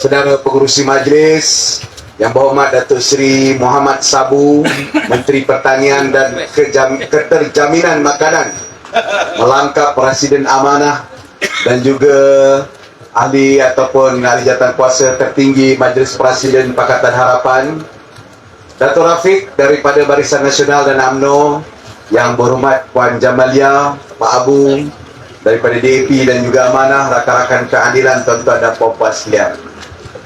Saudara Pengerusi Majlis Yang Berhormat Datuk Seri Muhammad Sabu, Menteri Pertanian dan Keterjaminan Makanan, melangkap Presiden Amanah dan juga ahli ataupun ahli jawatan kuasa tertinggi Majlis Presiden Pakatan Harapan, Datuk Rafiq daripada Barisan Nasional dan UMNO, Yang Berhormat Puan Jamalia, Pak Abu daripada DAP dan juga Amanah, rakan-rakan keadilan, tuan-tuan dan puan-puan sekalian.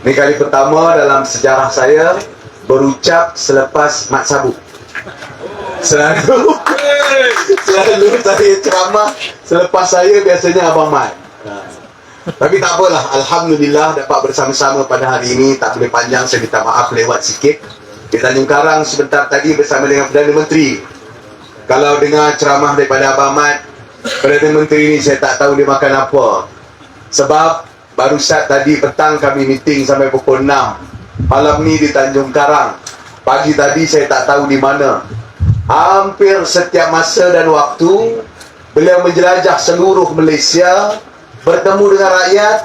Ini kali pertama dalam sejarah saya berucap selepas Mat Sabu. Selalu saya ceramah selepas saya biasanya Abang Mat. Tapi tak apalah, Alhamdulillah dapat bersama-sama pada hari ini. Tak boleh panjang, saya minta maaf lewat sikit. Di Tanjung Karang sebentar tadi bersama dengan Perdana Menteri. Kalau dengar ceramah daripada Abang Mat, Perdana Menteri ini saya tak tahu dia makan apa. Sebab baru tadi petang kami meeting sampai pukul 6. Malam ni di Tanjung Karang. Pagi tadi saya tak tahu di mana. Hampir setiap masa dan waktu beliau menjelajah seluruh Malaysia, bertemu dengan rakyat,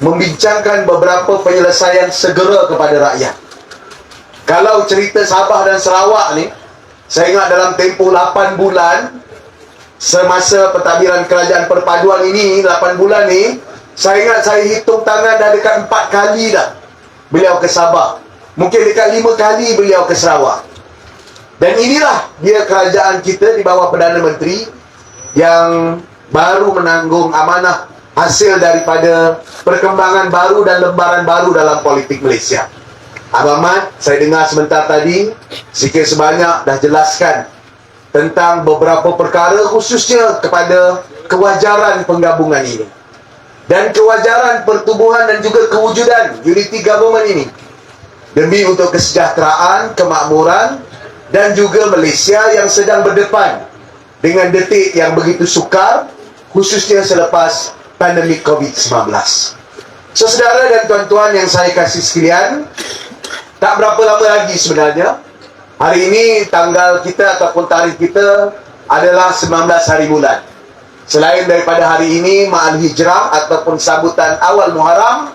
membincangkan beberapa penyelesaian segera kepada rakyat. Kalau cerita Sabah dan Sarawak ni, saya ingat dalam tempoh 8 bulan semasa pentadbiran kerajaan perpaduan ini, 8 bulan ni, saya ingat saya hitung tangan dah dekat 4 kali dah beliau ke Sabah. Mungkin dekat 5 kali beliau ke Sarawak. Dan inilah dia kerajaan kita di bawah Perdana Menteri yang baru menanggung amanah hasil daripada perkembangan baru dan lembaran baru dalam politik Malaysia. Abang Mat, saya dengar sebentar tadi, sikit sebanyak dah jelaskan tentang beberapa perkara khususnya kepada kewajaran penggabungan ini dan kewajaran pertubuhan dan juga kewujudan unity government ini demi untuk kesejahteraan, kemakmuran dan juga Malaysia yang sedang berdepan dengan detik yang begitu sukar, khususnya selepas pandemik COVID-19. So, saudara dan tuan-tuan yang saya kasih sekalian, tak berapa lama lagi sebenarnya, hari ini tanggal kita ataupun tarikh kita adalah 19 hari bulan. Selain daripada hari ini Ma'al Hijrah ataupun sambutan awal Muharram,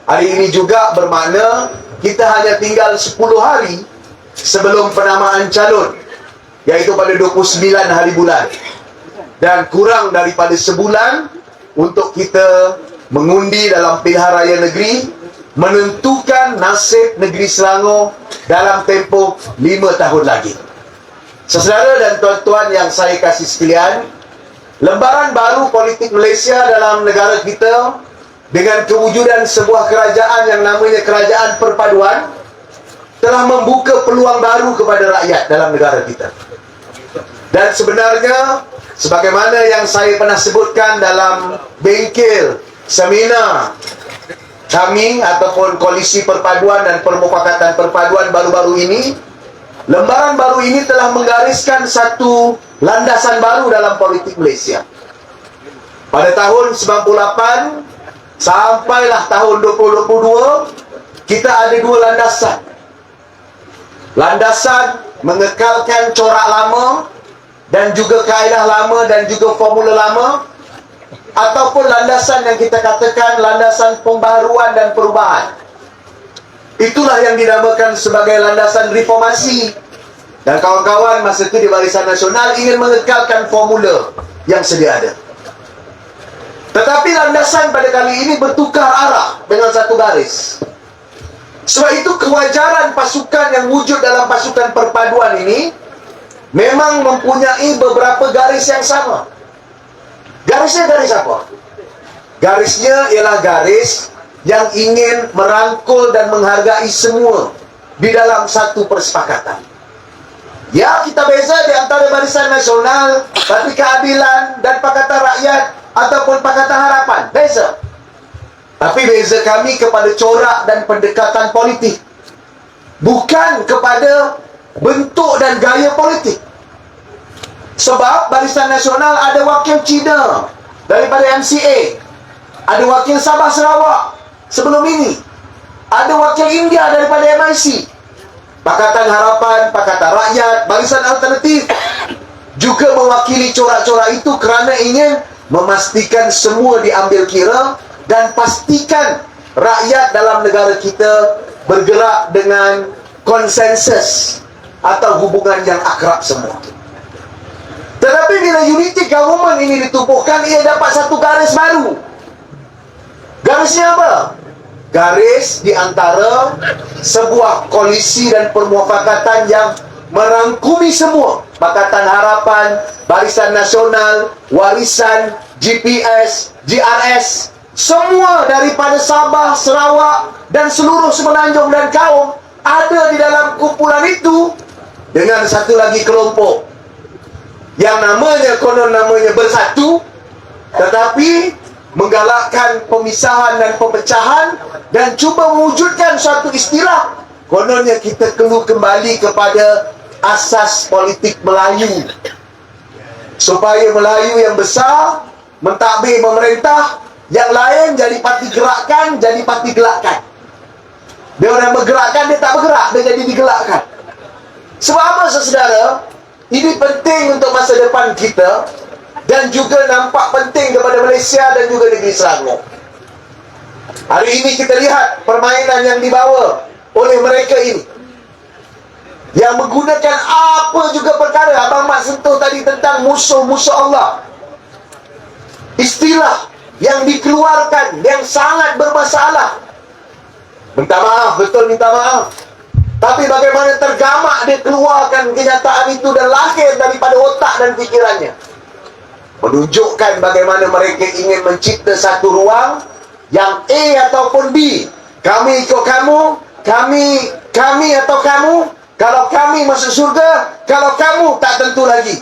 hari ini juga bermakna kita hanya tinggal 10 hari sebelum penamaan calon, iaitu pada 29 hari bulan. Dan kurang daripada sebulan untuk kita mengundi dalam pilihan raya negeri, menentukan nasib negeri Selangor dalam tempoh 5 tahun lagi. Saudara dan tuan-tuan yang saya kasih sekalian, lembaran baru politik Malaysia dalam negara kita dengan kewujudan sebuah kerajaan yang namanya Kerajaan Perpaduan telah membuka peluang baru kepada rakyat dalam negara kita. Dan sebenarnya sebagaimana yang saya pernah sebutkan dalam bengkel seminar kami ataupun Koalisi Perpaduan dan Permufakatan Perpaduan baru-baru ini, lembaran baru ini telah menggariskan satu landasan baru dalam politik Malaysia. Pada tahun 98 sampailah tahun 2022, kita ada dua landasan. Landasan mengekalkan corak lama dan juga kaedah lama dan juga formula lama, ataupun landasan yang kita katakan landasan pembaharuan dan perubahan. Itulah yang dinamakan sebagai landasan reformasi. Dan kawan-kawan masa itu di Barisan Nasional ingin mengekalkan formula yang sedia ada. Tetapi landasan pada kali ini bertukar arah dengan satu garis. Sebab itu kewajaran pasukan yang wujud dalam pasukan perpaduan ini memang mempunyai beberapa garis yang sama. Garisnya garis apa? Garisnya ialah garis yang ingin merangkul dan menghargai semua di dalam satu persepakatan. Ya, kita beza di antara Barisan Nasional, Parti Keadilan dan Pakatan Rakyat ataupun Pakatan Harapan. Beza. Tapi beza kami kepada corak dan pendekatan politik, bukan kepada bentuk dan gaya politik. Sebab Barisan Nasional ada wakil Cina daripada MCA, ada wakil Sabah Sarawak sebelum ini, ada wakil India daripada MIC. Pakatan Harapan, Pakatan Rakyat, Barisan Alternatif juga mewakili corak-corak itu kerana ingin memastikan semua diambil kira dan pastikan rakyat dalam negara kita bergerak dengan konsensus atau hubungan yang akrab semua. Tetapi bila unity government ini ditubuhkan, ia dapat satu garis baru. Garisnya apa? Garis di antara sebuah koalisi dan permufakatan yang merangkumi semua. Pakatan Harapan, Barisan Nasional, Warisan, GPS, GRS, semua daripada Sabah, Sarawak dan seluruh Semenanjung dan kaum ada di dalam kumpulan itu, dengan satu lagi kelompok yang konon namanya Bersatu, tetapi menggalakkan pemisahan dan pemecahan dan cuba mewujudkan suatu istilah. Kononnya kita perlu kembali kepada asas politik Melayu, supaya Melayu yang besar mentadbir memerintah, yang lain jadi parti gerakan, jadi parti gelakkan. Dia orang bergerakkan, dia tak bergerak, dia jadi digelakkan. Sebab apa, saudara? Ini penting untuk masa depan kita, dan juga nampak penting kepada Malaysia dan juga negeri Selangor. Hari ini kita lihat permainan yang dibawa oleh mereka ini, yang menggunakan apa juga perkara. Abang Mat sentuh tadi tentang musuh-musuh Allah. Istilah yang dikeluarkan yang sangat bermasalah. Minta maaf, betul minta maaf. Tapi bagaimana tergamak dia keluarkan kenyataan itu dan lahir daripada otak dan fikirannya, menunjukkan bagaimana mereka ingin mencipta satu ruang yang A ataupun B. Kami ikut kamu, kami atau kamu. Kalau kami masuk surga, kalau kamu tak tentu lagi.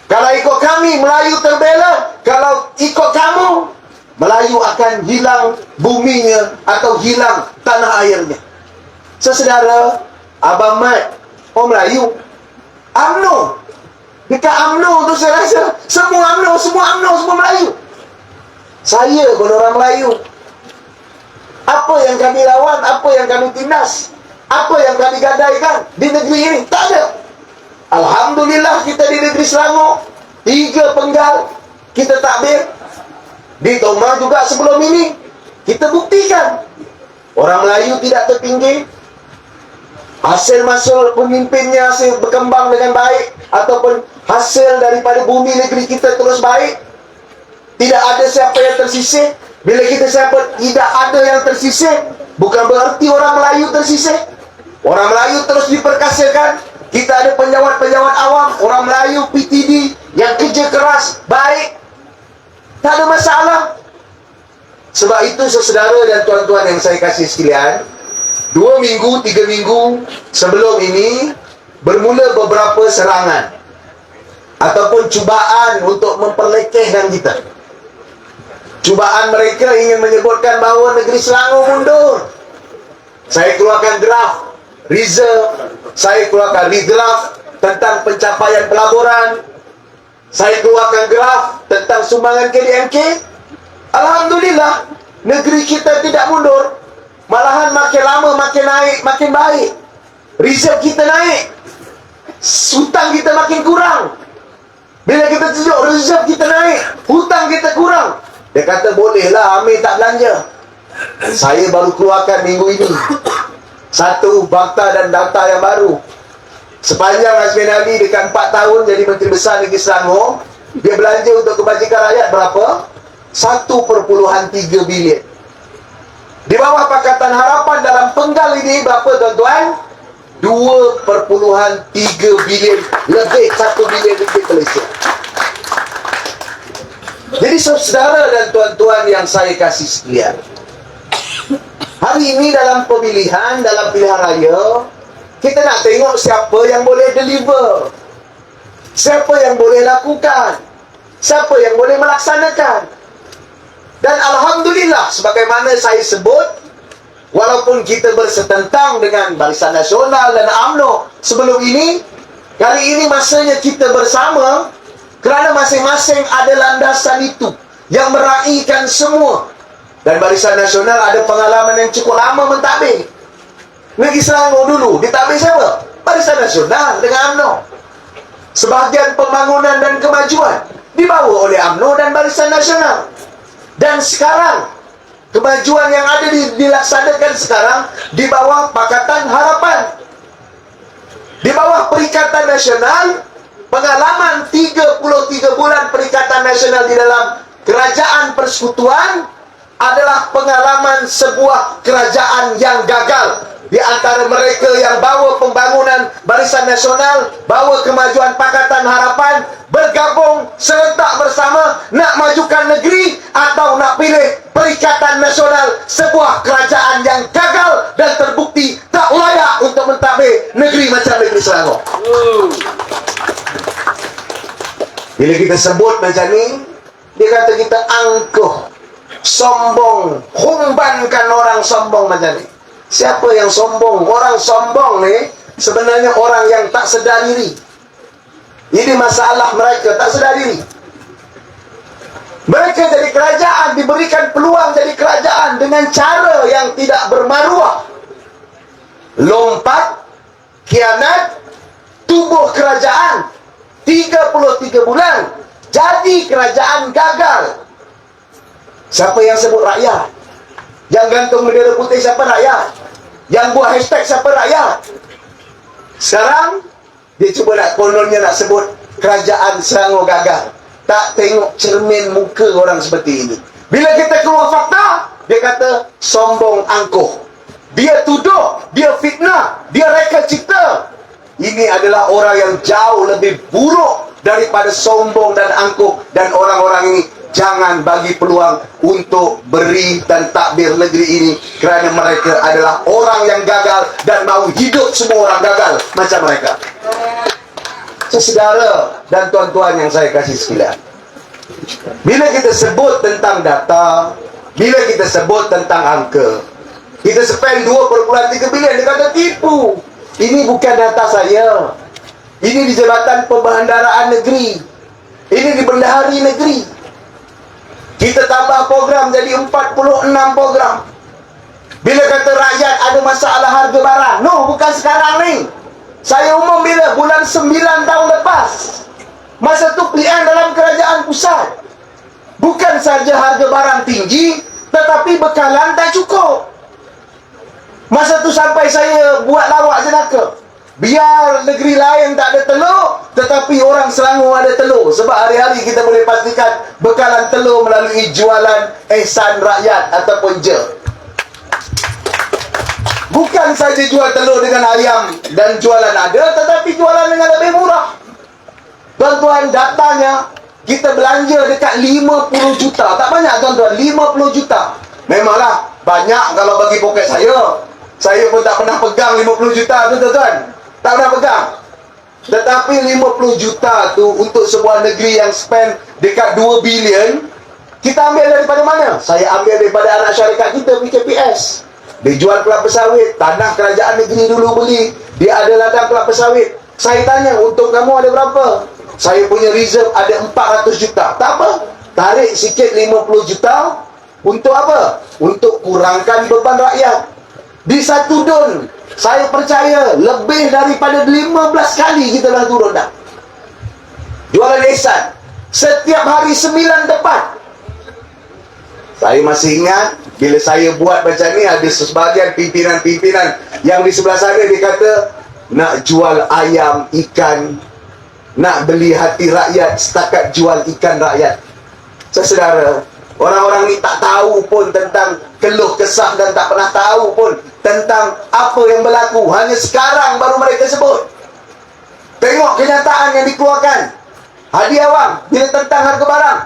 Kalau ikut kami, Melayu terbela. Kalau ikut kamu, Melayu akan hilang buminya atau hilang tanah airnya. Saudara, Abang Mat, orang Melayu, UMNO. Dekat UMNO tu saya rasa semua UMNO, semua Melayu. Saya pun orang Melayu. Apa yang kami lawan, apa yang kami tindas, apa yang kami gadaikan di negeri ini? Tak ada. Alhamdulillah kita di negeri Selangor 3 penggal kita takbir. Di Tomah juga sebelum ini kita buktikan orang Melayu tidak terpinggir. Hasil masuk pemimpinnya hasil berkembang dengan baik, ataupun hasil daripada bumi negeri kita terus baik. Tidak ada siapa yang tersisih. Bila kita siapa tidak ada yang tersisih, bukan berarti orang Melayu tersisih. Orang Melayu terus diperkasakan. Kita ada penjawat-penjawat awam, orang Melayu PTD yang kerja keras, baik, tak ada masalah. Sebab itu saudara dan tuan-tuan yang saya kasih sekalian, 2 minggu, 3 minggu sebelum ini bermula beberapa serangan ataupun cubaan untuk memperlekehkan kita. Cubaan mereka ingin menyebutkan bahawa negeri Selangor mundur. Saya keluarkan draft reserve, saya keluarkan redraft tentang pencapaian pelaburan, saya keluarkan draft tentang sumbangan KDMK. Alhamdulillah, negeri kita tidak mundur, malahan makin lama makin naik, makin baik. Reserve kita naik, hutang kita makin kurang. Bila kita tunjuk reserve kita naik, hutang kita kurang. Dia kata bolehlah Amir tak belanja. Saya baru keluarkan minggu ini satu fakta dan data yang baru. Sepanjang Azmin Ali dekat 4 tahun jadi Menteri Besar Negeri Selangor, dia belanja untuk kebajikan rakyat berapa? 1.3 bilion. Di bawah Pakatan Harapan dalam penggal ini berapa, tuan-tuan? 2.3 bilion lebih, 1 bilion lebih Malaysia. Jadi saudara dan tuan-tuan yang saya kasih sekalian, hari ini dalam pemilihan, dalam pilihan raya, kita nak tengok siapa yang boleh deliver, siapa yang boleh lakukan, siapa yang boleh melaksanakan. Dan Alhamdulillah, sebagaimana saya sebut, walaupun kita bersetentang dengan Barisan Nasional dan UMNO sebelum ini, kali ini masanya kita bersama, kerana masing-masing ada landasan itu yang meraihkan semua. Dan Barisan Nasional ada pengalaman yang cukup lama mentadbir. Negeri Selangor dulu ditadbir siapa? Barisan Nasional dengan UMNO. Sebahagian pembangunan dan kemajuan dibawa oleh UMNO dan Barisan Nasional. Dan sekarang Kemajuan yang ada dilaksanakan sekarang di bawah Pakatan Harapan, di bawah Perikatan Nasional. Pengalaman 33 bulan Perikatan Nasional di dalam Kerajaan Persekutuan adalah pengalaman sebuah kerajaan yang gagal. Di antara mereka yang bawa pembangunan Barisan Nasional, bawa kemajuan Pakatan Harapan, bergabung serentak bersama nak majukan negeri atau nak pilih Perikatan Nasional, sebuah kerajaan yang gagal dan terbukti tak layak untuk mentadbir negeri macam negeri Selangor. Bila kita sebut macam ni, dia kata kita angkuh, sombong, humbankan orang sombong macam ni. Siapa yang sombong? Orang sombong ni sebenarnya orang yang tak sedar diri. Ini masalah mereka, tak sedar diri. Mereka jadi kerajaan, diberikan peluang jadi kerajaan dengan cara yang tidak bermaruah. Lompat, khianat, tubuh kerajaan 33 bulan, jadi kerajaan gagal. Siapa yang sebut rakyat? Yang gantung bendera putih siapa? Rakyat. Yang buat hashtag siapa? Rakyat. Sekarang dia cuba nak, kononnya nak sebut kerajaan Selangor gagal. Tak tengok cermin muka orang seperti ini. Bila kita keluar fakta, dia kata sombong angkuh. Dia tuduh, dia fitnah, dia reka cipta. Ini adalah orang yang jauh lebih buruk daripada sombong dan angkuh. Dan orang-orang ini jangan bagi peluang untuk beri dan takbir negeri ini, kerana mereka adalah orang yang gagal dan mau hidup semua orang gagal macam mereka. Saudara dan tuan-tuan yang saya kasih sekalian, bila kita sebut tentang data, bila kita sebut tentang angka, kita spend 2.3 bilion, dia kata tipu. Ini bukan data saya. Ini di Jabatan Pembandaraan Negeri. Ini di Bendahari Negeri. Kita tambah program jadi 46 program. Bila kata rakyat ada masalah harga barang, no, bukan sekarang ni. Saya umum bila bulan 9 tahun lepas. Masa tu PN dalam kerajaan pusat. Bukan saja harga barang tinggi, tetapi bekalan tak cukup. Masa tu sampai saya buat lawak jenaka. Biar negeri lain tak ada telur, tetapi orang Selangor ada telur. Sebab hari-hari kita boleh pastikan bekalan telur melalui jualan ihsan rakyat ataupun je. Bukan saja jual telur dengan ayam dan jualan ada, tetapi jualan dengan lebih murah. Tuan-tuan, datanya kita belanja dekat 50 juta. Tak banyak tuan-tuan, 50 juta. Memanglah banyak kalau bagi poket saya. Saya pun tak pernah pegang 50 juta tu tuan-tuan. Tak pernah pegang. Tetapi 50 juta tu untuk sebuah negeri yang spend dekat 2 bilion, kita ambil daripada mana? Saya ambil daripada anak syarikat kita, PKPS. Dia jual kelapa sawit. Tanah kerajaan negeri dulu beli. Dia ada ladang kelapa sawit. Saya tanya, untung kamu ada berapa? Saya punya reserve ada 400 juta. Tak apa, tarik sikit 50 juta. Untuk apa? Untuk kurangkan beban rakyat. Di satu dun, saya percaya lebih daripada 15 kali kita dah turun dah. Jualan ihsan. Setiap hari 9 tempat. Saya masih ingat bila saya buat macam ni, ada sebahagian pimpinan-pimpinan yang di sebelah sana dia kata nak jual ayam, ikan, nak beli hati rakyat setakat jual ikan rakyat. Saudara, orang-orang ni tak tahu pun tentang keluh kesah dan tak pernah tahu pun tentang apa yang berlaku. Hanya sekarang baru mereka sebut. Tengok kenyataan yang dikeluarkan. Hadiah wang bila tentang harga barang.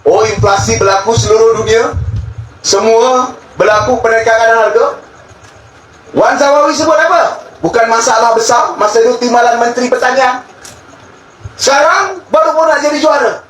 Oh, inflasi berlaku seluruh dunia. Semua berlaku peningkatan harga. Wan Zawawi sebut apa? Bukan masalah besar. Masa itu timbalan Menteri Pertanian. Sekarang baru pun nak jadi juara.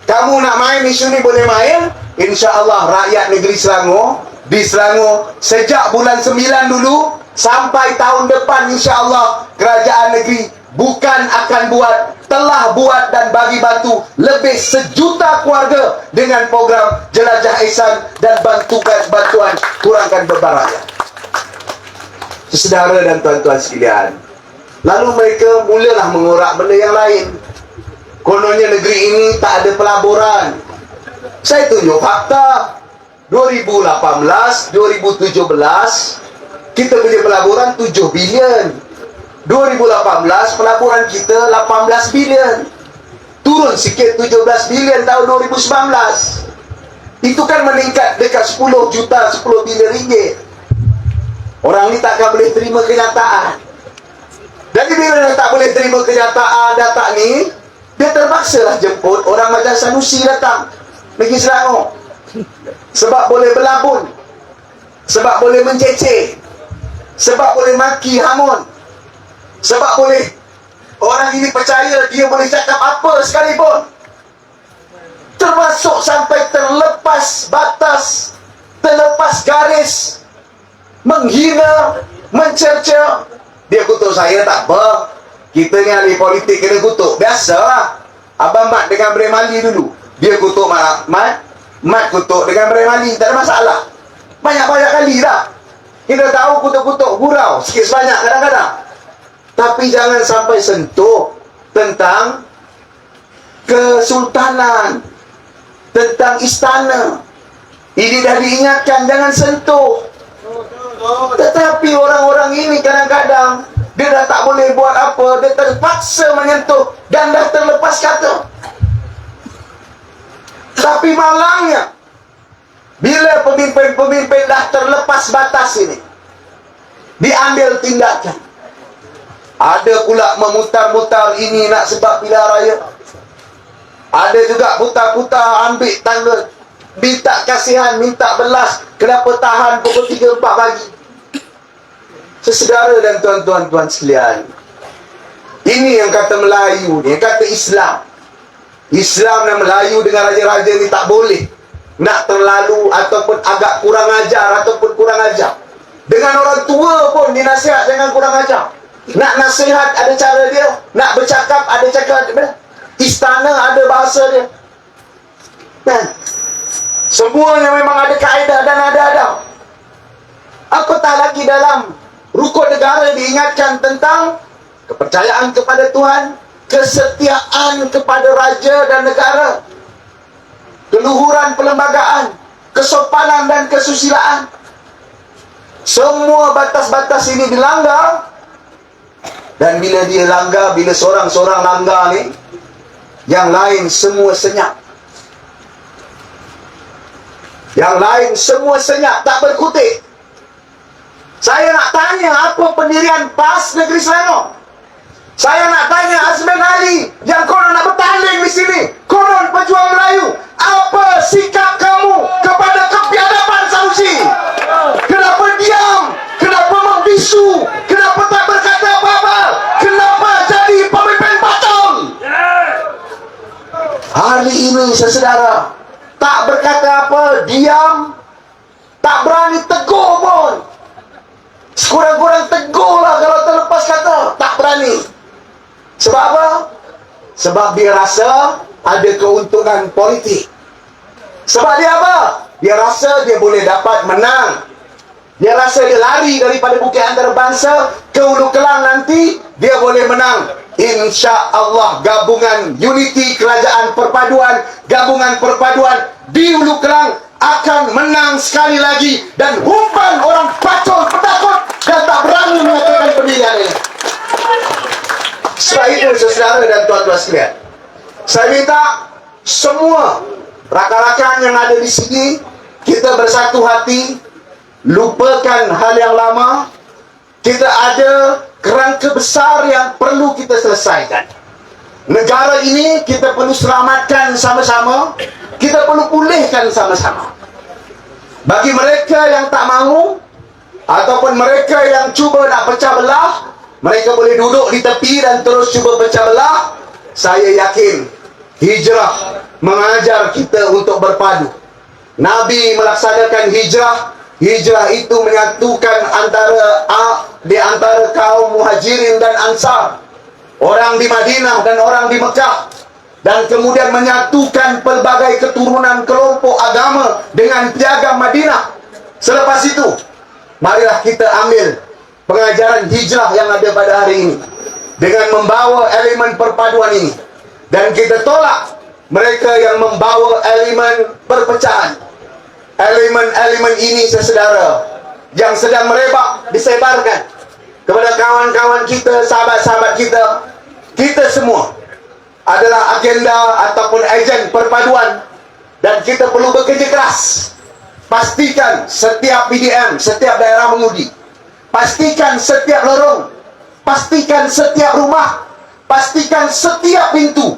Kamu nak main isu ni boleh main. InsyaAllah rakyat negeri Selangor, di Selangor sejak bulan 9 dulu sampai tahun depan, insyaAllah kerajaan negeri bukan akan buat, telah buat dan bagi bantu lebih 1 juta keluarga dengan program jelajah ihsan dan bantuan kurangkan beban rakyat. Saudara dan tuan-tuan sekalian, lalu mereka mulalah mengorak benda yang lain. Kononnya negeri ini tak ada pelaburan. Saya tunjuk fakta. 2018, 2017 kita punya pelaburan 7 bilion. 2018 pelaburan kita 18 bilion. Turun sikit 17 bilion tahun 2019. Itu kan meningkat dekat 10 juta, 10 bilion ringgit. Orang ni takkan boleh terima kenyataan. Jadi bila dia tak boleh terima kenyataan data ni, dia terpaksa lah jemput orang macam Sanusi datang pergi Selangor. Sebab boleh berlabun, sebab boleh menceceh, sebab boleh maki hamun, sebab boleh orang ini percaya dia boleh cakap apa sekalipun, termasuk sampai terlepas batas, terlepas garis, menghina, mencerca. Dia kutuk saya, tak apa, kita ni ahli politik kena kutuk, biasalah. Abang Mat dengan Bre Mali dulu, dia kutuk Mat kutuk dengan Bre Mali, tak ada masalah. Banyak-banyak kali dah kita tahu kutuk-kutuk gurau sikit sebanyak kadang-kadang. Tapi jangan sampai sentuh tentang kesultanan, tentang istana. Ini dah diingatkan, jangan sentuh. Tetapi orang-orang ini kadang-kadang dia dah tak boleh buat apa, dia terpaksa menyentuh dan dah terlepas kata. Tapi malangnya, bila pemimpin-pemimpin dah terlepas batas ini, diambil tindakan. Ada pula memutar-mutar ini nak sebab pilihan raya. Ada juga putar-putar ambil tangga, minta kasihan, minta belas. Kenapa tahan pukul 3-4 pagi? Sesedara dan tuan-tuan sekalian, ini yang kata Melayu ni, yang kata Islam. Islam dan Melayu dengan raja-raja ni tak boleh nak terlalu ataupun agak kurang ajar ataupun kurang ajar. Dengan orang tua pun dinasihat jangan kurang ajar. Nak nasihat ada cara dia, nak bercakap ada cakap dia. Istana ada bahasa dia. Kan? Semuanya memang ada kaedah dan ada adab. Apatah lagi dalam rukun negara diingatkan tentang kepercayaan kepada Tuhan, kesetiaan kepada raja dan negara, keluhuran perlembagaan, kesopanan dan kesusilaan. Semua batas-batas ini dilanggar. Dan bila dia langgar, bila seorang-seorang langgar ni, yang lain semua senyap. Yang lain semua senyap, tak berkutik. Saya nak tanya apa pendirian PAS Negeri Selangor. Saya nak tanya Azman Ali yang konon nak bertanding di sini, konon pejuang Melayu. Apa sikap kamu kepada kebiadaban Sanusi? Kenapa diam? Kenapa membisu? Kenapa tak berkata apa-apa? Kenapa jadi pemimpin batal? Hari ini saudara tak berkata apa, diam, tak berani tegur pun. Sekurang-kurang tegurlah kalau terlepas kata, tak berani. Sebab apa? Sebab dia rasa ada keuntungan politik. Sebab dia apa? Dia rasa dia boleh dapat menang. Dia rasa dia lari daripada Bukit Antarabangsa ke Hulu Kelang, nanti dia boleh menang. Insya Allah gabungan unity kerajaan perpaduan, gabungan perpaduan di Hulu Kelang akan menang sekali lagi. Dan umpan orang pacul, petakut dan tak berani mengatakan pendirian ini. Sebab itu saudara dan tuan-tuan sekalian, saya minta semua rakan-rakan yang ada di sini, kita bersatu hati, lupakan hal yang lama. Kita ada kerangka besar yang perlu kita selesaikan. Negara ini kita perlu selamatkan sama-sama, kita perlu pulihkan sama-sama. Bagi mereka yang tak mahu ataupun mereka yang cuba nak pecah belah, mereka boleh duduk di tepi dan terus cuba pecah belah. Saya yakin hijrah mengajar kita untuk berpadu. Nabi melaksanakan hijrah. Hijrah itu menyatukan di antara kaum Muhajirin dan Ansar, orang di Madinah dan orang di Mekah, dan kemudian menyatukan pelbagai keturunan kelompok agama dengan piagam Madinah. Selepas itu, marilah kita ambil pengajaran hijrah yang ada pada hari ini dengan membawa elemen perpaduan ini, dan kita tolak mereka yang membawa elemen perpecahan, elemen-elemen ini sesedara yang sedang merebak disebarkan kepada kawan-kawan kita, sahabat-sahabat kita. Kita semua adalah agenda ataupun ejen perpaduan, dan kita perlu bekerja keras. Pastikan setiap PDM, setiap daerah mengundi, pastikan setiap lorong, pastikan setiap rumah, pastikan setiap pintu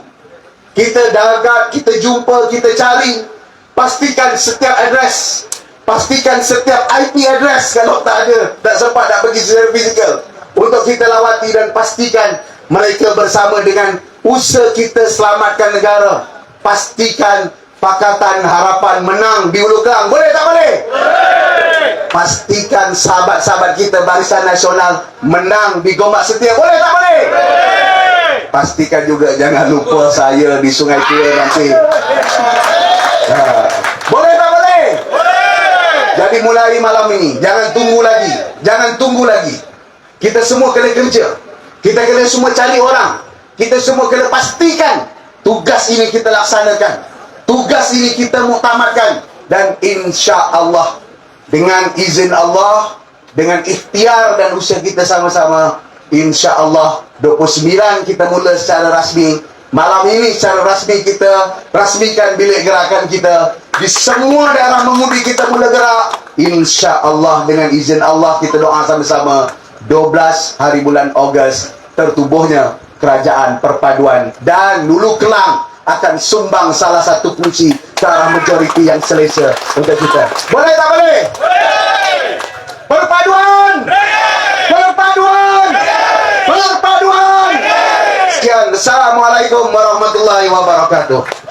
kita dagat, kita jumpa, kita cari. Pastikan setiap address, pastikan setiap IP address. Kalau tak ada, tak sempat nak pergi secara fizikal, untuk kita lawati, dan pastikan mereka bersama dengan usaha kita selamatkan negara. Pastikan Pakatan Harapan menang di Hulu Kelang. Boleh tak boleh? Boleh. Pastikan sahabat-sahabat kita Barisan Nasional menang di Gombak Setia. Boleh tak boleh? Boleh. Pastikan juga jangan lupa saya di Sungai Tua nanti. Boleh tak boleh? Boleh. Jadi mulai malam ini, jangan tunggu lagi. Jangan tunggu lagi. Kita semua kena kerja. Kita kena semua cari orang. Kita semua kena pastikan tugas ini kita laksanakan. Tugas ini kita muktamadkan. Dan insya Allah, dengan izin Allah, dengan ikhtiar dan usaha kita sama-sama, insya Allah 29 kita mula secara rasmi. Malam ini secara rasmi kita rasmikan bilik gerakan kita. Di semua daerah mengundi kita mula gerak. Insya Allah, dengan izin Allah, kita doa sama-sama 12 hari bulan Ogos tertubuhnya Kerajaan Perpaduan, dan Hulu Kelang akan sumbang salah satu kunci ke arah majoriti yang selesa untuk kita. Boleh tak boleh? Boleh. Perpaduan. Perpaduan. Perpaduan. Sekian. Assalamualaikum warahmatullahi wabarakatuh.